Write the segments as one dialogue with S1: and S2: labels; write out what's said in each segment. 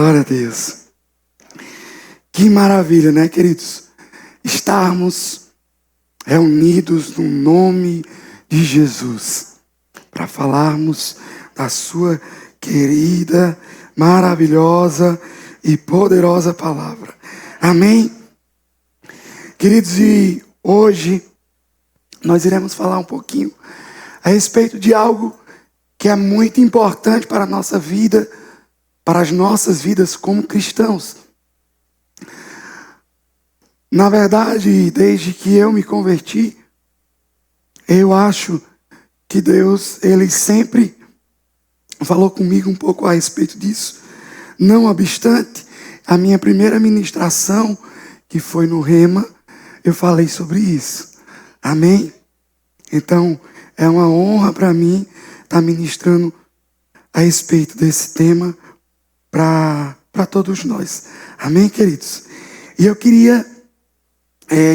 S1: Glória a Deus. Que maravilha, né, queridos? Estarmos reunidos no nome de Jesus para falarmos da sua querida, maravilhosa e poderosa palavra. Amém? Queridos, e hoje nós iremos falar um pouquinho a respeito de algo que é muito importante para a nossa vida, para as nossas vidas como cristãos. Na verdade, desde que eu me converti, eu acho que Deus, Ele sempre falou comigo um pouco a respeito disso. Não obstante, a minha primeira ministração, que foi no Rema, eu falei sobre isso. Amém? Então, é uma honra para mim estar ministrando a respeito desse tema para todos nós. Amém, queridos? E eu queria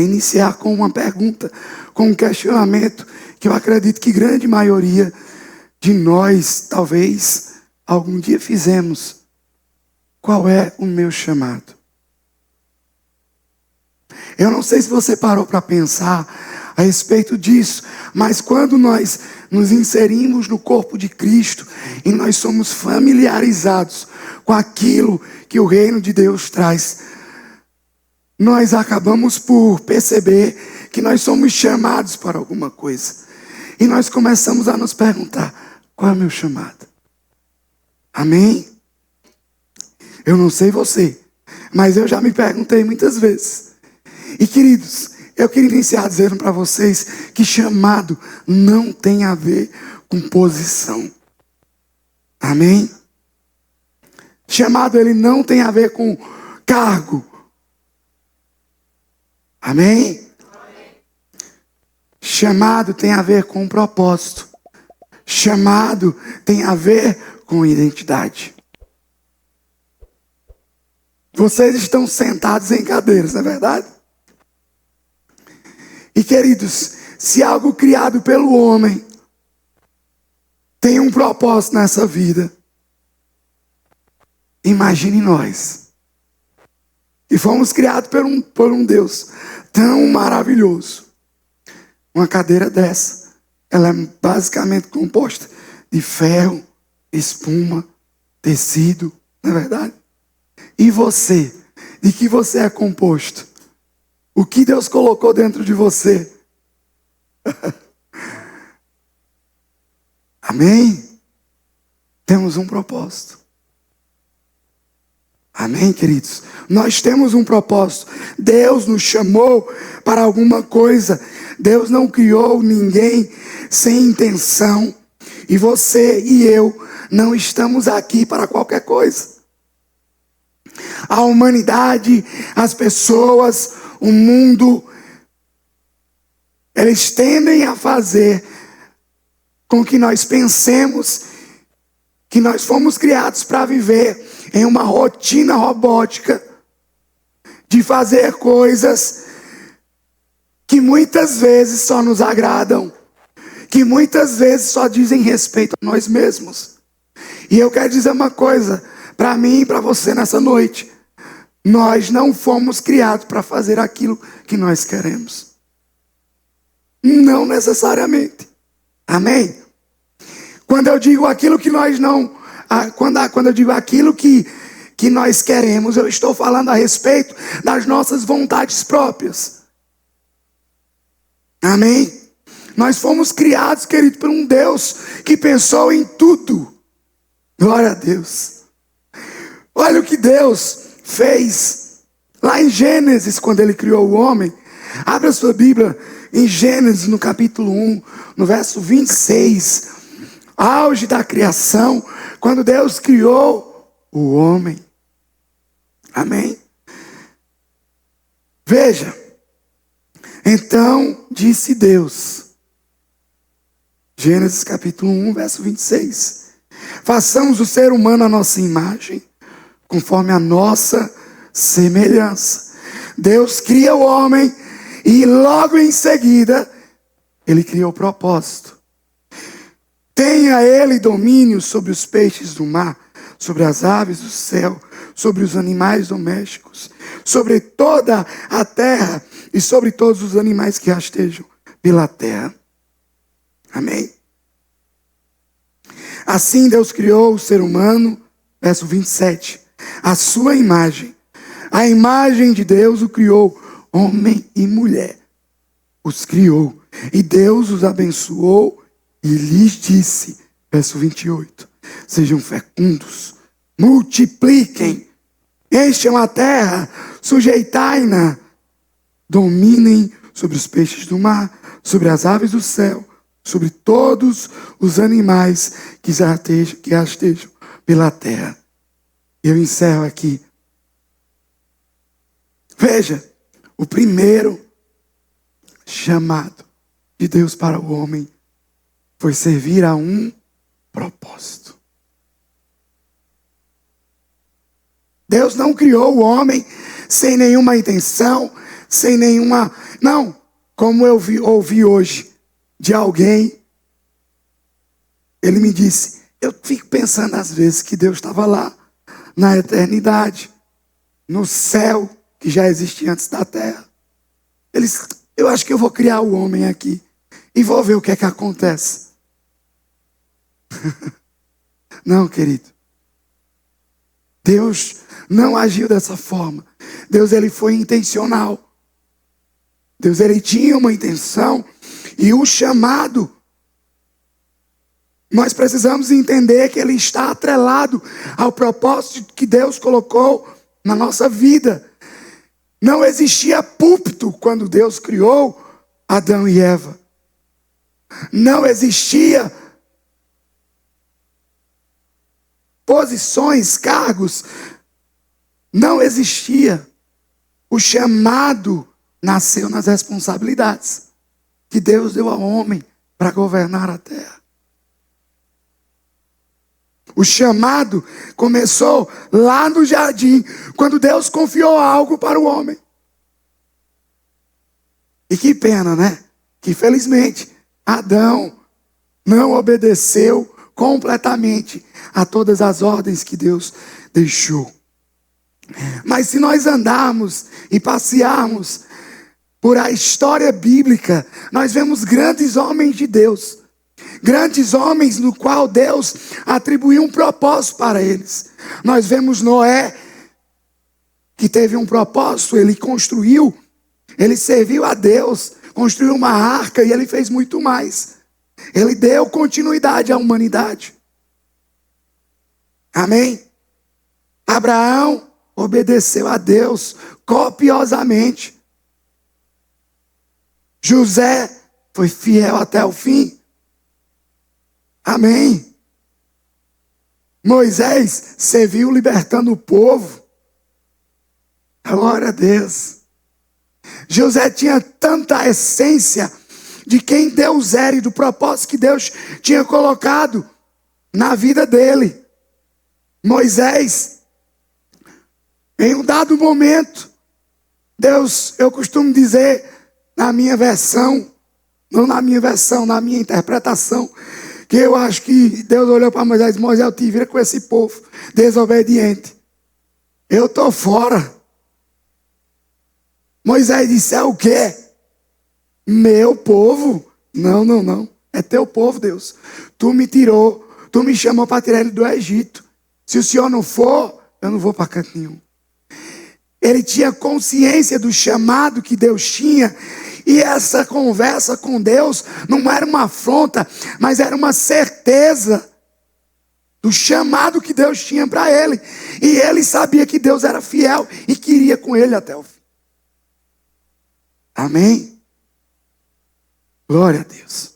S1: iniciar com uma pergunta, com um questionamento que eu acredito que grande maioria de nós, talvez, algum dia fizemos. Qual é o meu chamado? Eu não sei se você parou para pensar a respeito disso, mas quando nós nos inserimos no corpo de Cristo e nós somos familiarizados com aquilo que o reino de Deus traz, nós acabamos por perceber que nós somos chamados para alguma coisa. E nós começamos a nos perguntar, qual é o meu chamado? Amém? Eu não sei você, mas eu já me perguntei muitas vezes. E queridos, eu queria iniciar dizendo para vocês que chamado não tem a ver com posição. Amém? Chamado, ele não tem a ver com cargo. Amém? Chamado tem a ver com propósito. Chamado tem a ver com identidade. Vocês estão sentados em cadeiras, não é verdade? E queridos, se algo criado pelo homem tem um propósito nessa vida, imagine nós. E fomos criados por um Deus tão maravilhoso. Uma cadeira dessa, ela é basicamente composta de ferro, espuma, tecido, não é verdade? E você? De que você é composto? O que Deus colocou dentro de você? Amém? Temos um propósito. Amém, queridos? Nós temos um propósito. Deus nos chamou para alguma coisa. Deus não criou ninguém sem intenção. E você e eu não estamos aqui para qualquer coisa. A humanidade, as pessoas, o mundo, eles tendem a fazer com que nós pensemos que nós fomos criados para viver em uma rotina robótica de fazer coisas que muitas vezes só nos agradam, que muitas vezes só dizem respeito a nós mesmos. E eu quero dizer uma coisa para mim e para você nessa noite: nós não fomos criados para fazer aquilo que nós queremos. Não necessariamente. Amém? Quando eu digo aquilo que nós não... Quando eu digo aquilo que nós queremos, eu estou falando a respeito das nossas vontades próprias. Amém? Nós fomos criados, querido, por um Deus que pensou em tudo. Glória a Deus. Olha o que Deus fez lá em Gênesis, quando Ele criou o homem. Abra sua Bíblia em Gênesis, no capítulo 1, no verso 26. Auge da criação, quando Deus criou o homem. Amém? Veja. Então disse Deus, Gênesis capítulo 1, verso 26. Façamos o ser humano à nossa imagem, conforme a nossa semelhança. Deus cria o homem e logo em seguida Ele criou o propósito. Tenha ele domínio sobre os peixes do mar, sobre as aves do céu, sobre os animais domésticos, sobre toda a terra e sobre todos os animais que rastejam pela terra. Amém? Assim Deus criou o ser humano, verso 27, a sua imagem. A imagem de Deus o criou, homem e mulher. Os criou. E Deus os abençoou e lhes disse, verso 28, sejam fecundos, multipliquem, encham a terra, sujeitai-na, dominem sobre os peixes do mar, sobre as aves do céu, sobre todos os animais que rastejam pela terra. Eu encerro aqui. Veja, o primeiro chamado de Deus para o homem foi servir a um propósito. Deus não criou o homem sem nenhuma intenção, sem nenhuma... Não, como eu ouvi hoje de alguém, ele me disse, eu fico pensando às vezes que Deus estava lá, na eternidade, no céu, que já existia antes da terra. Eu acho que eu vou criar o homem aqui e vou ver o que é que acontece. Não, querido. Deus não agiu dessa forma. Deus, ele foi intencional. Deus, ele tinha uma intenção e o chamado, nós precisamos entender que ele está atrelado ao propósito que Deus colocou na nossa vida. Não existia púlpito quando Deus criou Adão e Eva. Não existia posições, cargos. Não existia. O chamado nasceu nas responsabilidades que Deus deu ao homem para governar a terra. O chamado começou lá no jardim, quando Deus confiou algo para o homem. E que pena, né? Que felizmente Adão não obedeceu completamente a todas as ordens que Deus deixou. Mas se nós andarmos e passearmos por a história bíblica, nós vemos grandes homens de Deus. Grandes homens no qual Deus atribuiu um propósito para eles. Nós vemos Noé, que teve um propósito, ele construiu, ele serviu a Deus, construiu uma arca e ele fez muito mais. Ele deu continuidade à humanidade. Amém? Abraão obedeceu a Deus copiosamente. José foi fiel até o fim. Amém. Moisés serviu libertando o povo. Glória a Deus. José tinha tanta essência de quem Deus era e do propósito que Deus tinha colocado na vida dele. Moisés, em um dado momento, Deus, eu costumo dizer na minha versão, não na minha versão, na minha interpretação, que eu acho que Deus olhou para Moisés e disse, Moisés, te vira com esse povo desobediente. Eu estou fora. Moisés disse, é o quê? Meu povo? Não, não, não. É teu povo, Deus. Tu me tirou, tu me chamou para tirar ele do Egito. Se o Senhor não for, eu não vou para canto nenhum. Ele tinha consciência do chamado que Deus tinha. E essa conversa com Deus não era uma afronta, mas era uma certeza do chamado que Deus tinha para ele. E ele sabia que Deus era fiel e queria com ele até o fim. Amém? Glória a Deus.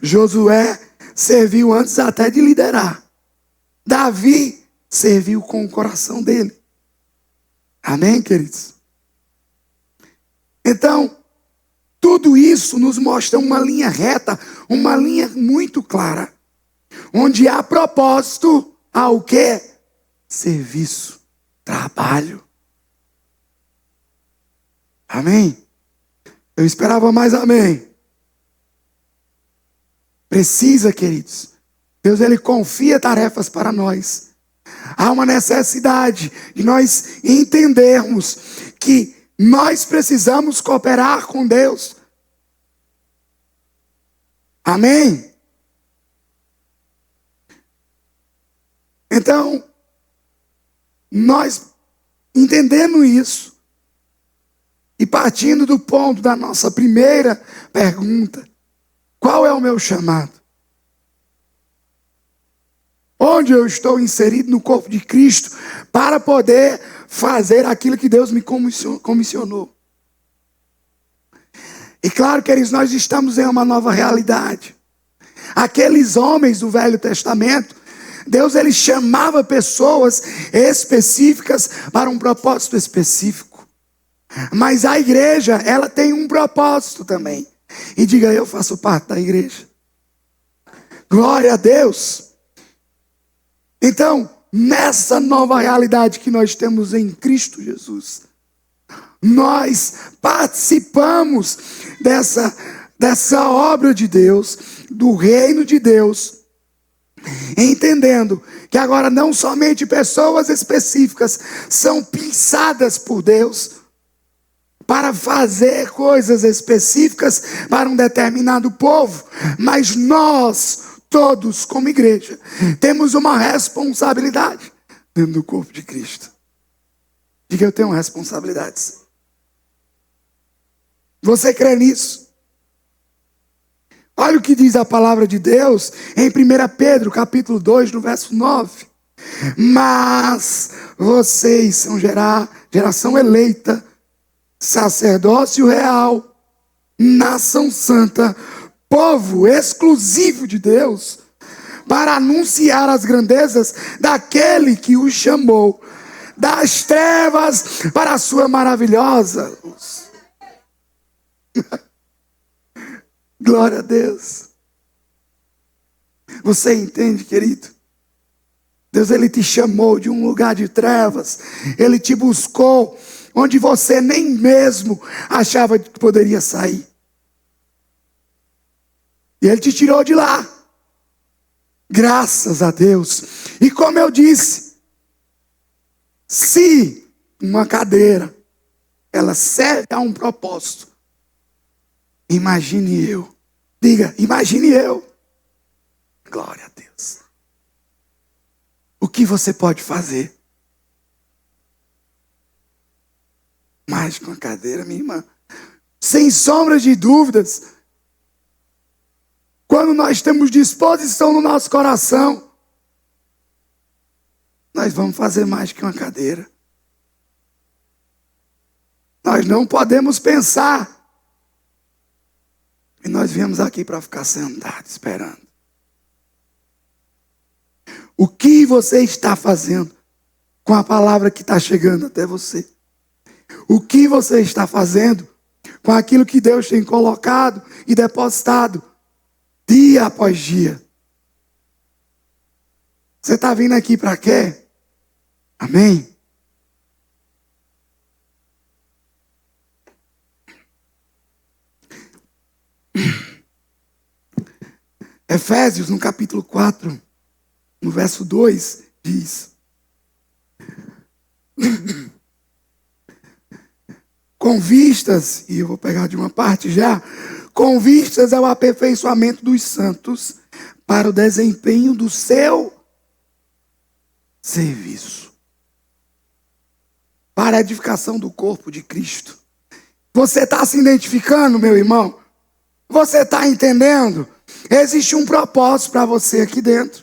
S1: Josué serviu antes até de liderar. Davi serviu com o coração dele. Amém, queridos? Então, tudo isso nos mostra uma linha reta, uma linha muito clara. Onde há propósito, há o quê? Serviço, trabalho. Amém? Eu esperava mais amém. Precisa, queridos. Deus, ele confia tarefas para nós. Há uma necessidade de nós entendermos que nós precisamos cooperar com Deus. Amém? Então, nós entendendo isso e partindo do ponto da nossa primeira pergunta, qual é o meu chamado? Onde eu estou inserido no corpo de Cristo para poder fazer aquilo que Deus me comissionou? E claro, queridos, nós estamos em uma nova realidade. Aqueles homens do Velho Testamento, Deus ele chamava pessoas específicas para um propósito específico. Mas a igreja, ela tem um propósito também. E diga, eu faço parte da igreja. Glória a Deus. Então, nessa nova realidade que nós temos em Cristo Jesus, nós participamos dessa obra de Deus, do reino de Deus, entendendo que agora não somente pessoas específicas são pensadas por Deus para fazer coisas específicas para um determinado povo, mas nós todos como igreja temos uma responsabilidade dentro do corpo de Cristo. Diga, eu tenho responsabilidades. Você crê nisso? Olha o que diz a palavra de Deus em 1 Pedro, capítulo 2, no verso 9. Mas vocês são geração eleita, sacerdócio real, nação santa, povo exclusivo de Deus, para anunciar as grandezas daquele que os chamou das trevas para a sua maravilhosa luz. Glória a Deus. Você entende, querido? Deus, ele te chamou de um lugar de trevas. Ele te buscou onde você nem mesmo achava que poderia sair. E ele te tirou de lá. Graças a Deus. E como eu disse, se uma cadeira, ela serve a um propósito, imagine eu. Diga, imagine eu. Glória a Deus. O que você pode fazer? Mais com a cadeira, minha irmã. Sem sombra de dúvidas. Quando nós temos disposição no nosso coração, nós vamos fazer mais que uma cadeira. Nós não podemos pensar. E nós viemos aqui para ficar sentados, esperando. O que você está fazendo com a palavra que está chegando até você? O que você está fazendo com aquilo que Deus tem colocado e depositado dia após dia? Você está vindo aqui para quê? Amém? Efésios, no capítulo 4, no verso 2, diz: com vistas, e eu vou pegar de uma parte já, com vistas ao aperfeiçoamento dos santos, para o desempenho do seu serviço, para a edificação do corpo de Cristo. Você está se identificando, meu irmão? Você está entendendo? Existe um propósito para você aqui dentro.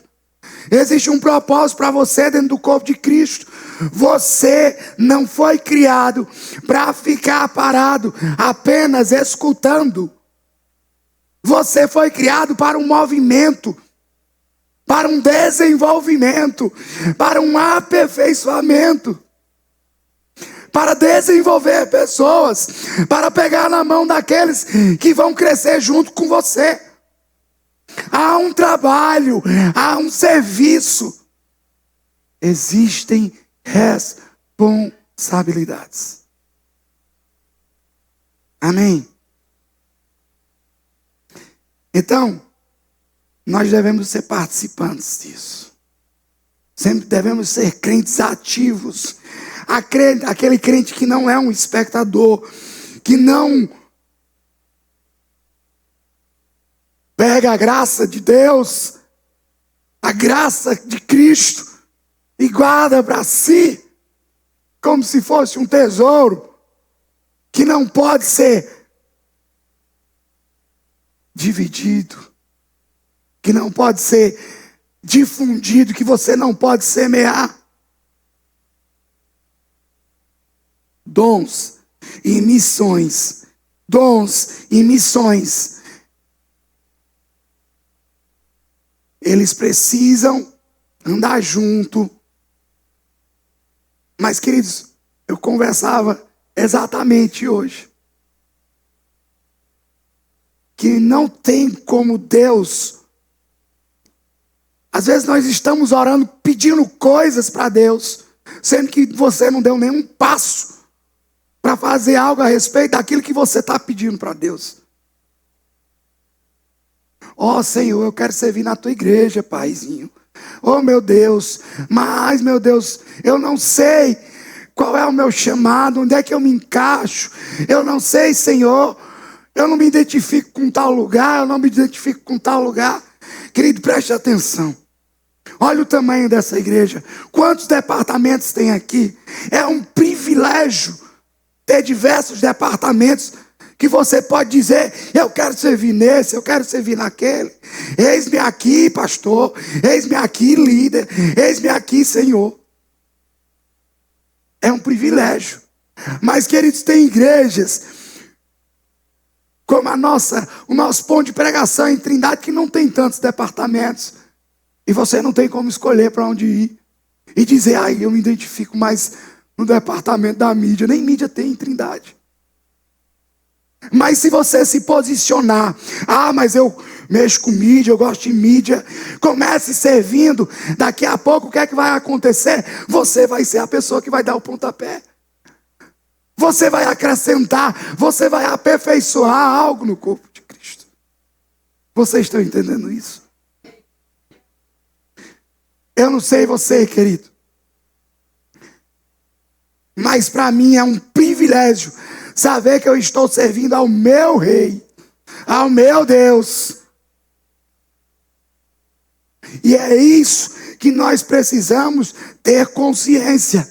S1: Existe um propósito para você dentro do corpo de Cristo. Você não foi criado para ficar parado apenas escutando. Você foi criado para um movimento, para um desenvolvimento, para um aperfeiçoamento, para desenvolver pessoas, para pegar na mão daqueles que vão crescer junto com você. Há um trabalho, há um serviço. Existem responsabilidades. Amém? Então, nós devemos ser participantes disso. Sempre devemos ser crentes ativos. Aquele crente que não é um espectador, que não pega a graça de Deus, a graça de Cristo, e guarda para si, como se fosse um tesouro, que não pode ser dividido, que não pode ser difundido, que você não pode semear. Dons e missões. Dons e missões. Eles precisam andar junto. Mas, queridos, eu conversava exatamente hoje que não tem como Deus. Às vezes nós estamos orando, pedindo coisas para Deus, sendo que você não deu nenhum passo para fazer algo a respeito daquilo que você está pedindo para Deus. Ó Senhor, eu quero servir na tua igreja, Paizinho. Oh meu Deus, mas meu Deus, eu não sei qual é o meu chamado, onde é que eu me encaixo. Eu não sei, Senhor, eu não me identifico com tal lugar, eu não me identifico com tal lugar. Querido, preste atenção. Olha o tamanho dessa igreja. Quantos departamentos tem aqui? É um privilégio ter diversos departamentos que você pode dizer, eu quero servir nesse, eu quero servir naquele. Eis-me aqui, pastor. Eis-me aqui, líder. Eis-me aqui, Senhor. É um privilégio. Mas, queridos, tem igrejas como o nosso ponto de pregação em Trindade, que não tem tantos departamentos. E você não tem como escolher para onde ir. E dizer, eu me identifico mais no departamento da mídia. Nem mídia tem em Trindade. Mas se você se posicionar, mas eu mexo com mídia, eu gosto de mídia, comece servindo, daqui a pouco o que é que vai acontecer? Você vai ser a pessoa que vai dar o pontapé. Você vai acrescentar, você vai aperfeiçoar algo no corpo de Cristo. Vocês estão entendendo isso? Eu não sei você, querido, mas para mim é um privilégio saber que eu estou servindo ao meu Rei, ao meu Deus. E é isso que nós precisamos ter consciência.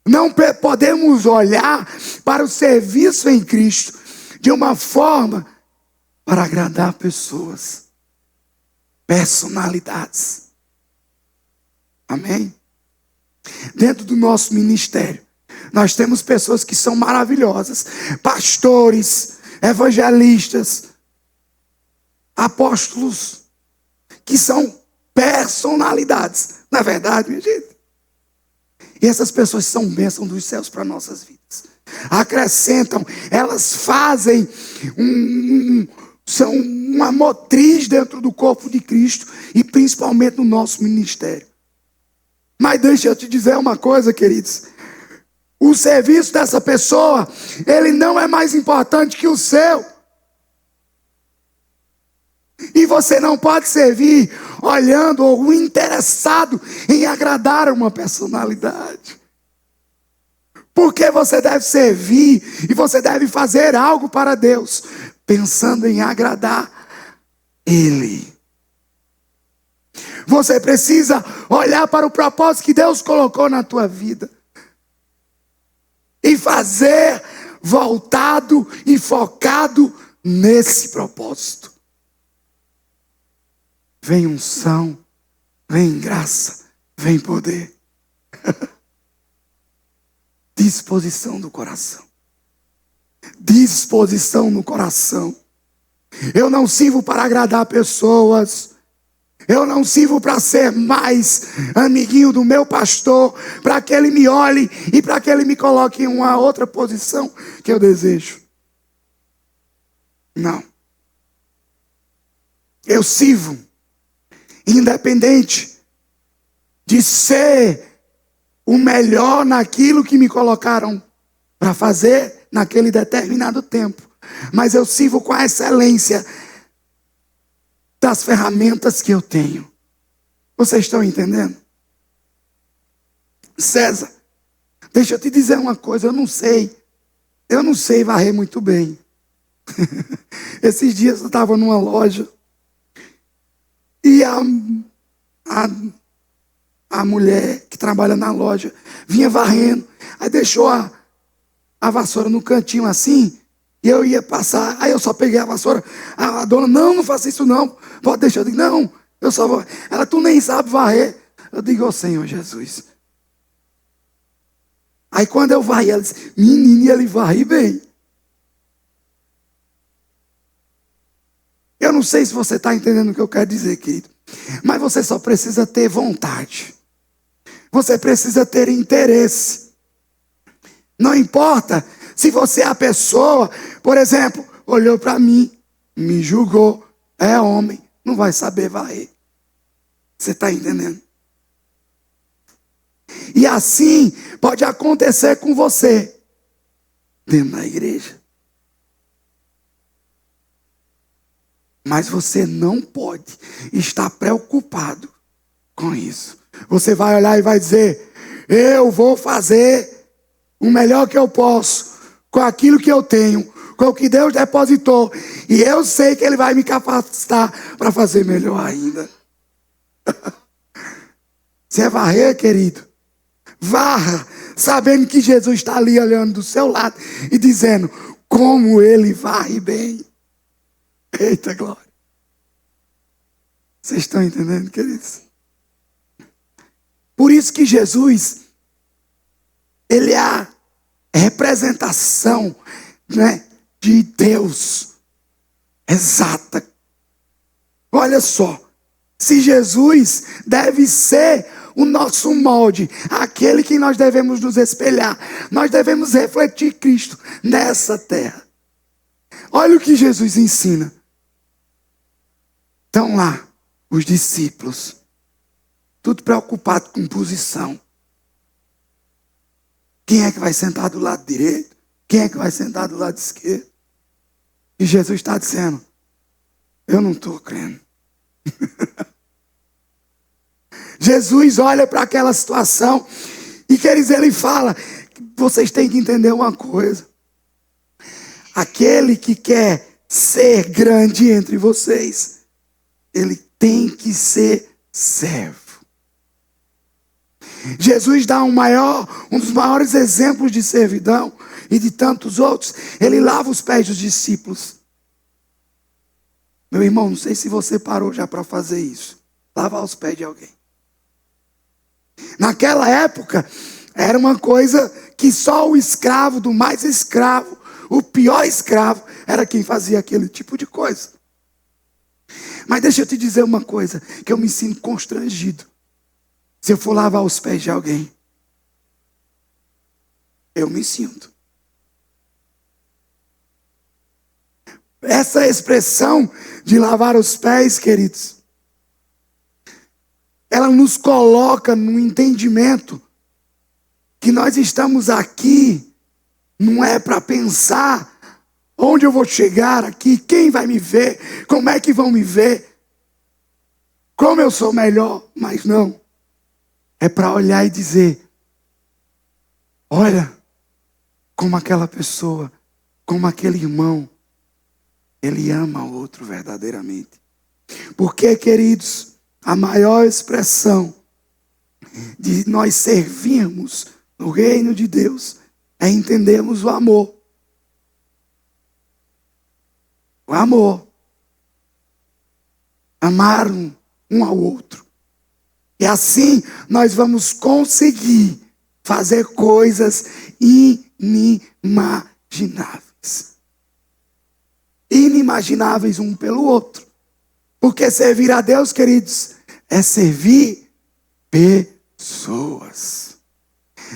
S1: Não podemos olhar para o serviço em Cristo de uma forma para agradar pessoas, personalidades. Amém? Dentro do nosso ministério, nós temos pessoas que são maravilhosas, pastores, evangelistas, apóstolos, que são personalidades. Não é verdade, minha gente? E essas pessoas são bênção dos céus para nossas vidas. Acrescentam, elas fazem são uma motriz dentro do corpo de Cristo e principalmente no nosso ministério. Mas deixa eu te dizer uma coisa, queridos. O serviço dessa pessoa, ele não é mais importante que o seu. E você não pode servir olhando ou interessado em agradar uma personalidade. Porque você deve servir e você deve fazer algo para Deus, pensando em agradar Ele. Você precisa olhar para o propósito que Deus colocou na tua vida e fazer voltado e focado nesse propósito. Vem unção, vem graça, vem poder. Disposição do coração. Disposição no coração. Eu não sirvo para agradar pessoas. Eu não sirvo para ser mais amiguinho do meu pastor, para que ele me olhe e para que ele me coloque em uma outra posição que eu desejo. Não. Eu sirvo, independente de ser o melhor naquilo que me colocaram para fazer naquele determinado tempo. Mas eu sirvo com a excelência das ferramentas que eu tenho. Vocês estão entendendo? César, deixa eu te dizer uma coisa, eu não sei varrer muito bem. Esses dias eu estava numa loja e a mulher que trabalha na loja vinha varrendo, aí deixou a vassoura no cantinho assim, e eu ia passar, aí eu só peguei a vassoura, a dona, não faça isso não, pode deixar, eu digo, não, eu só vou, ela, tu nem sabe varrer, eu digo, ô Senhor Jesus. Aí quando eu varri, ela disse, menino, ele varre bem. Eu não sei se você está entendendo o que eu quero dizer, querido, mas você só precisa ter vontade. Você precisa ter interesse. Não importa se você é a pessoa, por exemplo, olhou para mim, me julgou, é homem, não vai saber varrer. Você está entendendo? E assim pode acontecer com você dentro da igreja. Mas você não pode estar preocupado com isso. Você vai olhar e vai dizer, eu vou fazer o melhor que eu posso, com aquilo que eu tenho, com o que Deus depositou, e eu sei que Ele vai me capacitar para fazer melhor ainda. Você é varrer, querido? Varra, sabendo que Jesus está ali olhando do seu lado e dizendo, como Ele varre bem. Eita glória. Vocês estão entendendo, queridos? Por isso que Jesus, Ele é a representação, né, de Deus exata. Olha só, se Jesus deve ser o nosso molde, aquele que nós devemos nos espelhar, nós devemos refletir Cristo nessa terra. Olha o que Jesus ensina. Estão lá os discípulos, tudo preocupado com posição. Quem é que vai sentar do lado direito? Quem é que vai sentar do lado esquerdo? E Jesus está dizendo, eu não estou crendo. Jesus olha para aquela situação e, queridos, Ele fala, vocês têm que entender uma coisa. Aquele que quer ser grande entre vocês, ele tem que ser servo. Jesus dá um dos maiores exemplos de servidão e de tantos outros. Ele lava os pés dos discípulos. Meu irmão, não sei se você parou já para fazer isso. Lavar os pés de alguém. Naquela época, era uma coisa que só o escravo do mais escravo, o pior escravo, era quem fazia aquele tipo de coisa. Mas deixa eu te dizer uma coisa, que eu me sinto constrangido. Se eu for lavar os pés de alguém, eu me sinto. Essa expressão de lavar os pés, queridos, ela nos coloca no entendimento que nós estamos aqui, não é para pensar onde eu vou chegar aqui, quem vai me ver, como é que vão me ver, como eu sou melhor, mas não. É para olhar e dizer, olha como aquela pessoa, como aquele irmão, ele ama o outro verdadeiramente. Porque, queridos, a maior expressão de nós servirmos no reino de Deus é entendermos o amor. O amor. Amar um ao outro. E assim nós vamos conseguir fazer coisas inimagináveis. Inimagináveis um pelo outro. Porque servir a Deus, queridos, é servir pessoas.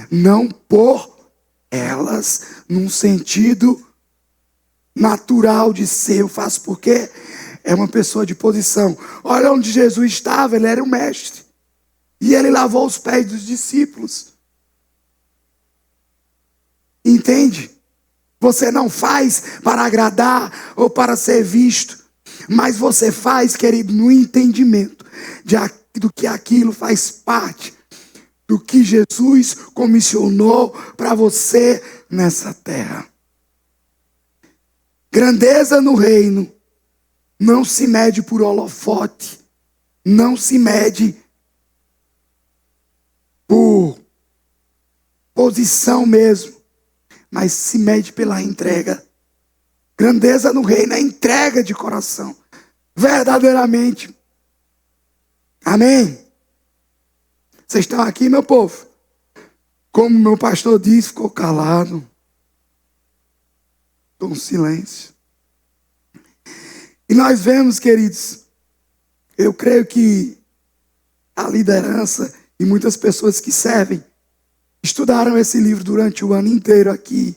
S1: Não por elas num sentido natural de ser. Eu faço porque é uma pessoa de posição. Olha onde Jesus estava, ele era o mestre. E ele lavou os pés dos discípulos. Entende? Você não faz para agradar ou para ser visto. Mas você faz, querido, no entendimento do que aquilo faz parte do que Jesus comissionou para você nessa terra. Grandeza no reino não se mede por holofote, não se mede por posição mesmo, mas se mede pela entrega. Grandeza no reino é entrega de coração, verdadeiramente. Amém? Vocês estão aqui, meu povo? Como meu pastor disse, ficou calado. Estou em silêncio. E nós vemos, queridos, eu creio que a liderança e muitas pessoas que servem estudaram esse livro durante o ano inteiro aqui.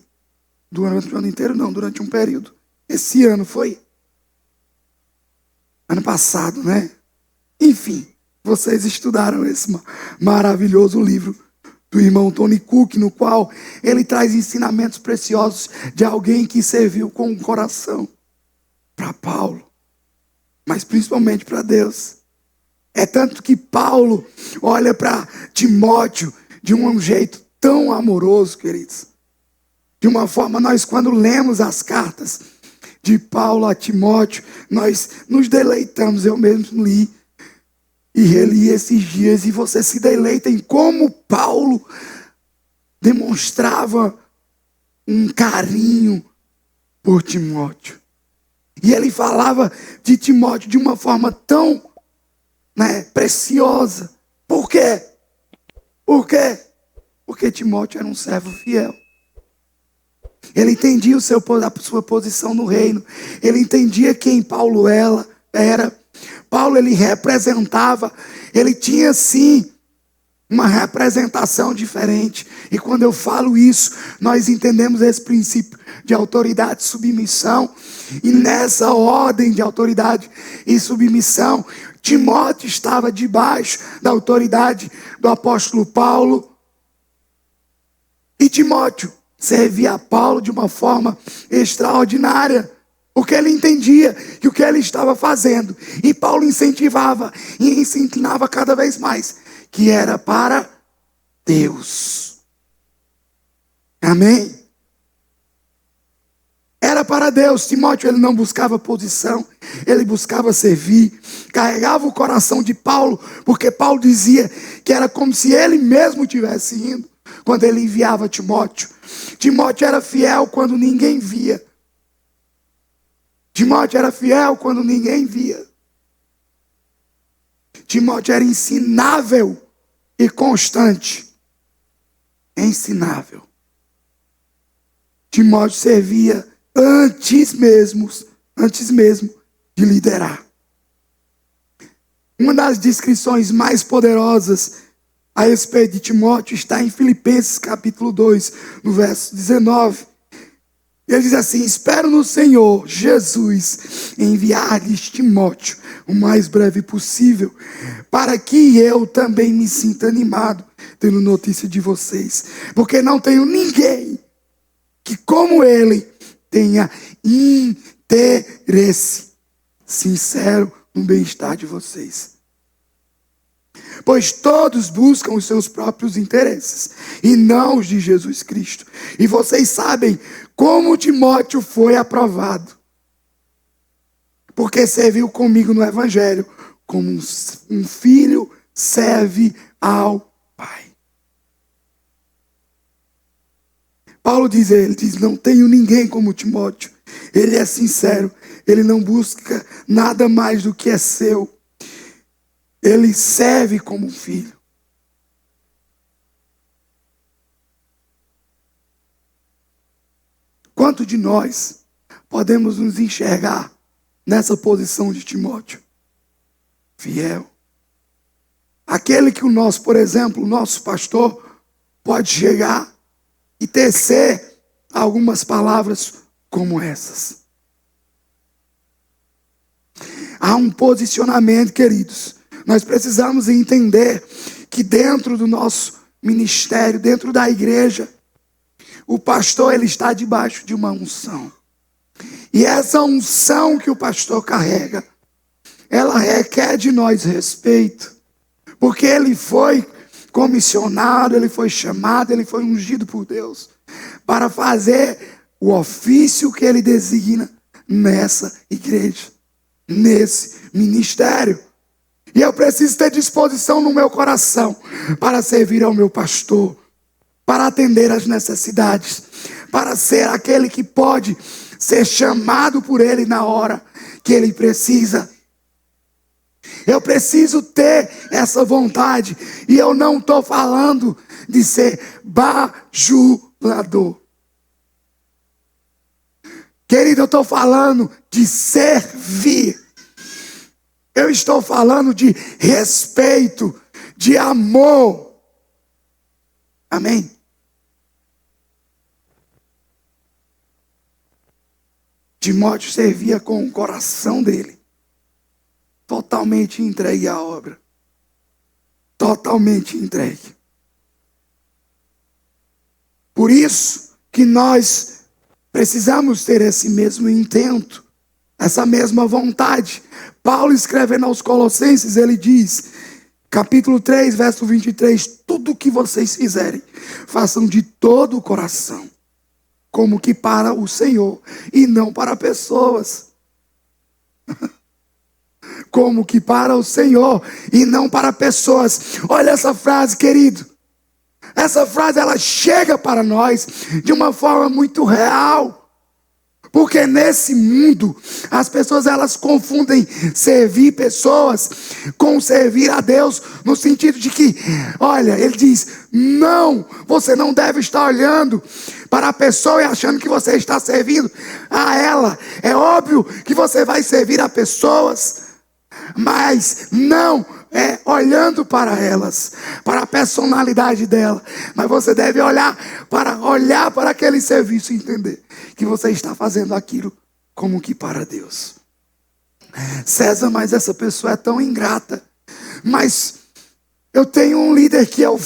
S1: Durante o ano inteiro não, durante um período. Esse ano foi? Ano passado, né? Enfim, vocês estudaram esse maravilhoso livro do irmão Tony Cook, no qual ele traz ensinamentos preciosos de alguém que serviu com o coração para Paulo, mas principalmente para Deus. É tanto que Paulo olha para Timóteo de um jeito tão amoroso, queridos. De uma forma, nós quando lemos as cartas de Paulo a Timóteo, nós nos deleitamos. Eu mesmo li e reli esses dias, e você se deleita em como Paulo demonstrava um carinho por Timóteo. E ele falava de Timóteo de uma forma tão, preciosa. Por quê? Por quê? Porque Timóteo era um servo fiel. Ele entendia a sua posição no reino. Ele entendia quem Paulo era. Paulo, ele representava, ele tinha sim uma representação diferente. E quando eu falo isso, nós entendemos esse princípio de autoridade e submissão. E nessa ordem de autoridade e submissão, Timóteo estava debaixo da autoridade do apóstolo Paulo. E Timóteo servia a Paulo de uma forma extraordinária, porque ele entendia que o que ele estava fazendo, e Paulo incentivava e ensinava cada vez mais, que era para Deus. Amém? Era para Deus. Timóteo, ele não buscava posição, ele buscava servir, carregava o coração de Paulo, porque Paulo dizia que era como se ele mesmo tivesse indo, quando ele enviava Timóteo. Timóteo era fiel quando ninguém via. Timóteo era fiel quando ninguém via. Timóteo era ensinável e constante. Ensinável. Timóteo servia antes mesmo de liderar. Uma das descrições mais poderosas a respeito de Timóteo está em Filipenses capítulo 2, no verso 19. Ele diz assim: espero no Senhor Jesus enviar-lhes Timóteo o mais breve possível, para que eu também me sinta animado tendo notícia de vocês, porque não tenho ninguém que como ele tenha interesse sincero no bem-estar de vocês. Pois todos buscam os seus próprios interesses e não os de Jesus Cristo. E vocês sabem como Timóteo foi aprovado, porque serviu comigo no Evangelho, como um filho serve ao Pai. Paulo diz, não tenho ninguém como Timóteo. Ele é sincero, ele não busca nada mais do que é seu. Ele serve como um filho. Quanto de nós podemos nos enxergar nessa posição de Timóteo? Fiel. Aquele que por exemplo, o nosso pastor pode chegar e tecer algumas palavras como essas. Há um posicionamento, queridos. Nós precisamos entender que dentro do nosso ministério, dentro da igreja, o pastor, ele está debaixo de uma unção. E essa unção que o pastor carrega, ela requer de nós respeito. Porque ele foi comissionado, ele foi chamado, ele foi ungido por Deus para fazer o ofício que ele designa nessa igreja, nesse ministério. E eu preciso ter disposição no meu coração para servir ao meu pastor, para atender às necessidades, para ser aquele que pode ser chamado por ele na hora que ele precisa. Eu preciso ter essa vontade. E eu não estou falando de ser bajulador. Querido, eu estou falando de servir. Eu estou falando de respeito, de amor. Amém? Timóteo servia com o coração dele, totalmente entregue à obra, totalmente entregue. Por isso que nós precisamos ter esse mesmo intento, essa mesma vontade. Paulo, escrevendo aos Colossenses, ele diz, capítulo 3, verso 23, tudo o que vocês fizerem, façam de todo o coração, como que para o Senhor e não para pessoas. Como que para o Senhor e não para pessoas. Olha essa frase, querido. Essa frase, ela chega para nós de uma forma muito real. Porque nesse mundo, as pessoas elas confundem servir pessoas com servir a Deus, no sentido de que, olha, ele diz, não, você não deve estar olhando para a pessoa e achando que você está servindo a ela. É óbvio que você vai servir a pessoas, mas não olhando para elas, para a personalidade dela. Mas você deve olhar para aquele serviço e entender que você está fazendo aquilo como que para Deus. César, mas essa pessoa é tão ingrata. Mas eu tenho um líder que eu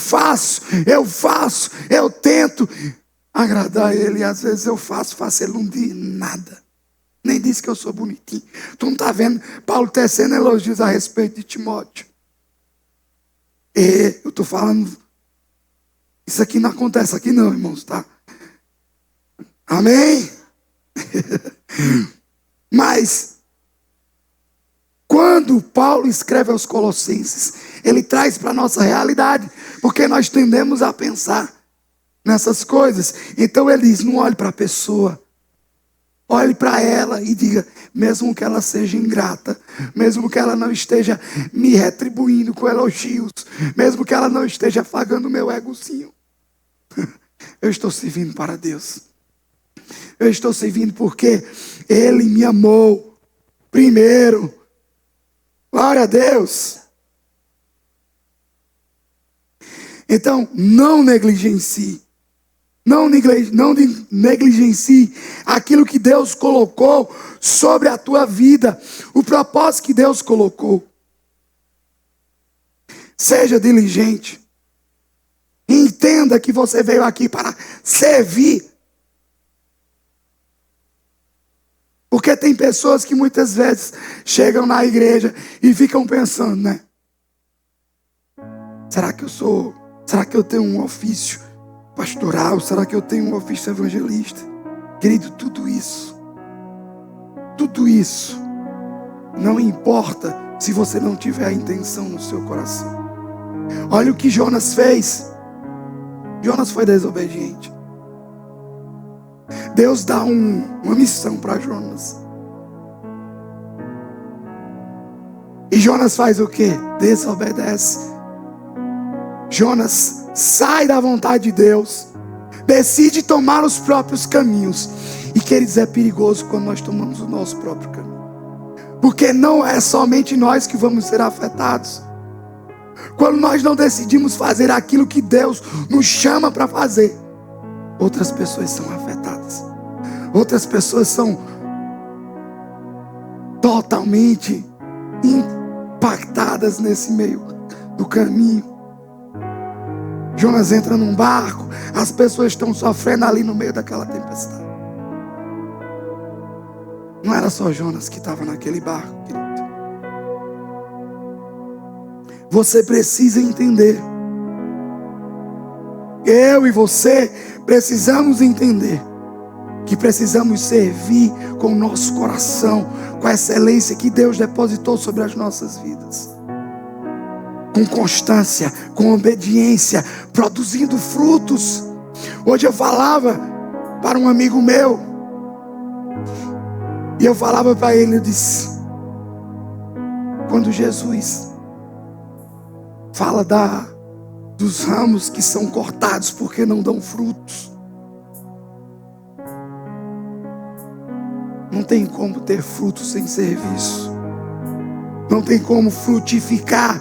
S1: tento agradar ele. E às vezes eu faço ele não diz nada. Nem diz que eu sou bonitinho. Tu não está vendo Paulo tecendo elogios a respeito de Timóteo. E eu estou falando, isso aqui não acontece aqui não, irmãos, tá? Amém? Mas, quando Paulo escreve aos Colossenses, ele traz para a nossa realidade, porque nós tendemos a pensar nessas coisas. Então ele diz, não olhe para a pessoa, olhe para ela e diga, mesmo que ela seja ingrata, mesmo que ela não esteja me retribuindo com elogios, mesmo que ela não esteja afagando o meu egozinho, eu estou servindo para Deus. Eu estou servindo porque Ele me amou primeiro. Glória a Deus. Então, não negligencie. Não negligencie aquilo que Deus colocou sobre a tua vida. O propósito que Deus colocou. Seja diligente. Entenda que você veio aqui para servir. Porque tem pessoas que muitas vezes chegam na igreja e ficam pensando, né? Será que eu tenho um ofício pastoral? Será que eu tenho um ofício evangelista? Querido, tudo isso não importa se você não tiver a intenção no seu coração. Olha o que Jonas fez. Jonas foi desobediente. Deus dá uma missão para Jonas. E Jonas faz o quê? Desobedece. Jonas sai da vontade de Deus, decide tomar os próprios caminhos. E queridos, é perigoso quando nós tomamos o nosso próprio caminho, porque não é somente nós que vamos ser afetados. Quando nós não decidimos fazer aquilo que Deus nos chama para fazer, outras pessoas são afetadas. Outras pessoas são totalmente impactadas nesse meio do caminho. Jonas entra num barco, as pessoas estão sofrendo ali no meio daquela tempestade. Não era só Jonas que estava naquele barco, querido. Você precisa entender Eu e você precisamos entender que precisamos servir com o nosso coração, com a excelência que Deus depositou sobre as nossas vidas. Com constância, com obediência, produzindo frutos. Hoje eu falava para um amigo meu, e eu falava para ele, eu disse, quando Jesus fala dos ramos que são cortados porque não dão frutos, não tem como ter frutos sem serviço. Não tem como frutificar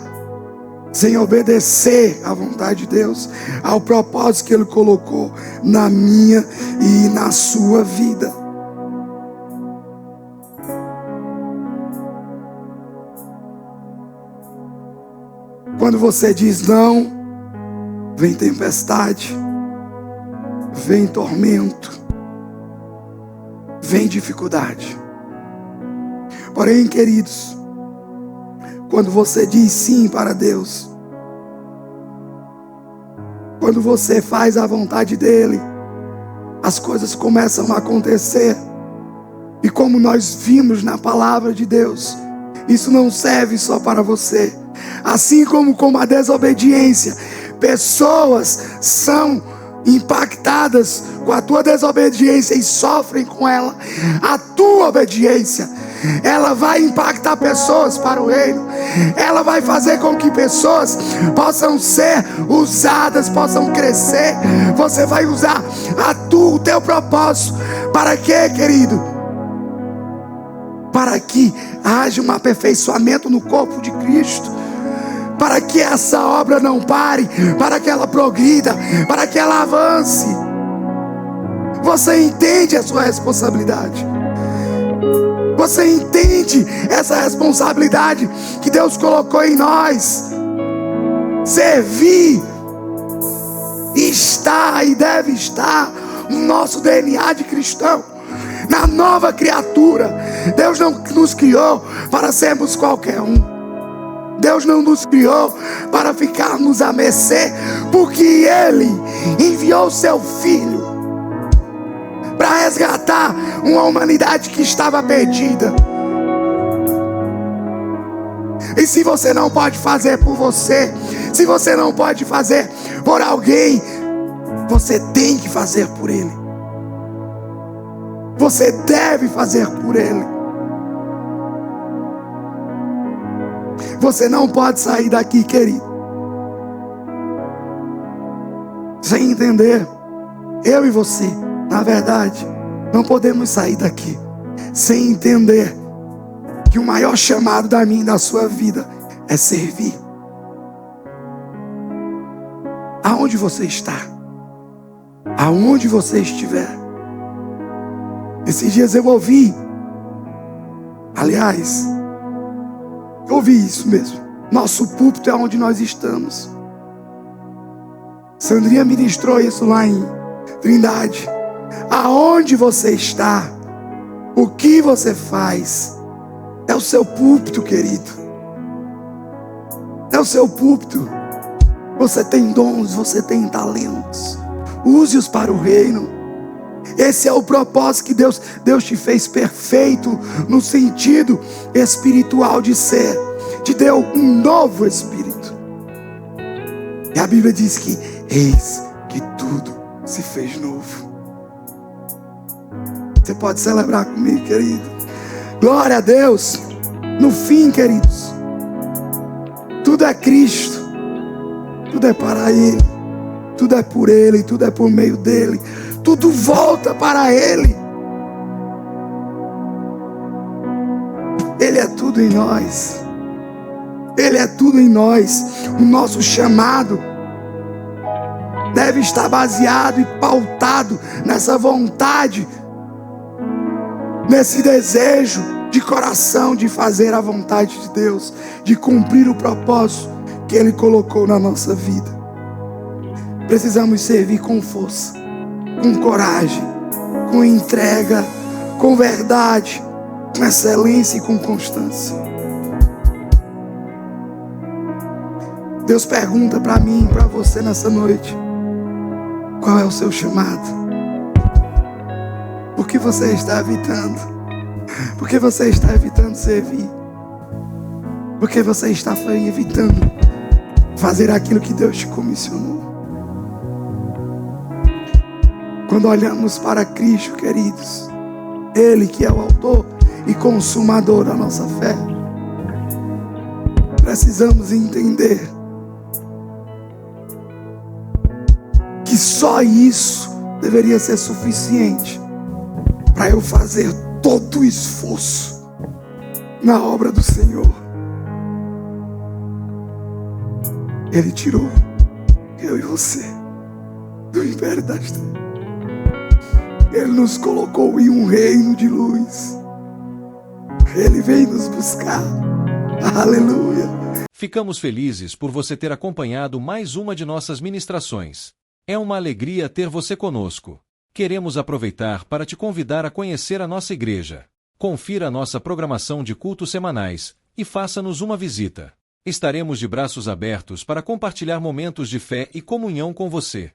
S1: sem obedecer à vontade de Deus, ao propósito que Ele colocou na minha e na sua vida. Quando você diz não, vem tempestade, vem tormento, vem dificuldade. Porém, queridos, quando você diz sim para Deus, quando você faz a vontade dEle, as coisas começam a acontecer. E como nós vimos na palavra de Deus, isso não serve só para você. Assim como a desobediência, pessoas são impactadas com a tua desobediência e sofrem com ela. A tua obediência, ela vai impactar pessoas para o reino. Ela vai fazer com que pessoas possam ser usadas, possam crescer. Você vai usar o teu propósito. Para quê, querido? Para que haja um aperfeiçoamento no corpo de Cristo. Para que essa obra não pare, para que ela progrida, para que ela avance. Você entende a sua responsabilidade? Você entende essa responsabilidade que Deus colocou em nós? Servir está e deve estar no nosso DNA de cristão, na nova criatura. Deus não nos criou para sermos qualquer um. Deus não nos criou para ficarmos à mercê, porque Ele enviou seu Filho para resgatar uma humanidade que estava perdida. E se você não pode fazer por você, se você não pode fazer por alguém, você tem que fazer por Ele. Você deve fazer por Ele. Você não pode sair daqui, querido, sem entender. Eu e você, na verdade, não podemos sair daqui sem entender que o maior chamado da minha e da sua vida é servir. Aonde você está, aonde você estiver. Esses dias eu ouvi, aliás, eu ouvi isso mesmo. Nosso púlpito é onde nós estamos. Sandrinha ministrou isso lá em Trindade. Aonde você está, o que você faz, é o seu púlpito, querido. É o seu púlpito. Você tem dons, você tem talentos. Use-os para o reino. Esse é o propósito que Deus te fez perfeito no sentido espiritual de ser. Te deu um novo espírito. E a Bíblia diz que eis que tudo se fez novo. Você pode celebrar comigo, querido? Glória a Deus. No fim, queridos, tudo é Cristo. Tudo é para Ele. Tudo é por Ele, tudo é por meio dEle. Tudo volta para Ele. Ele é tudo em nós. Ele é tudo em nós. O nosso chamado deve estar baseado e pautado nessa vontade, nesse desejo de coração de fazer a vontade de Deus, de cumprir o propósito que Ele colocou na nossa vida. Precisamos servir com força, com coragem, com entrega, com verdade, com excelência e com constância. Deus pergunta para mim e para você nessa noite: Qual é o seu chamado? O que você está evitando? Por que você está evitando servir? Por que você está evitando fazer aquilo que Deus te comissionou? Quando olhamos para Cristo, queridos, Ele que é o autor e consumador da nossa fé, precisamos entender que só isso deveria ser suficiente para eu fazer todo o esforço na obra do Senhor. Ele tirou eu e você do império das trevas. Ele nos colocou em um reino de luz. Ele veio nos buscar. Aleluia.
S2: Ficamos felizes por você ter acompanhado mais uma de nossas ministrações. É uma alegria ter você conosco. Queremos aproveitar para te convidar a conhecer a nossa igreja. Confira a nossa programação de cultos semanais e faça-nos uma visita. Estaremos de braços abertos para compartilhar momentos de fé e comunhão com você.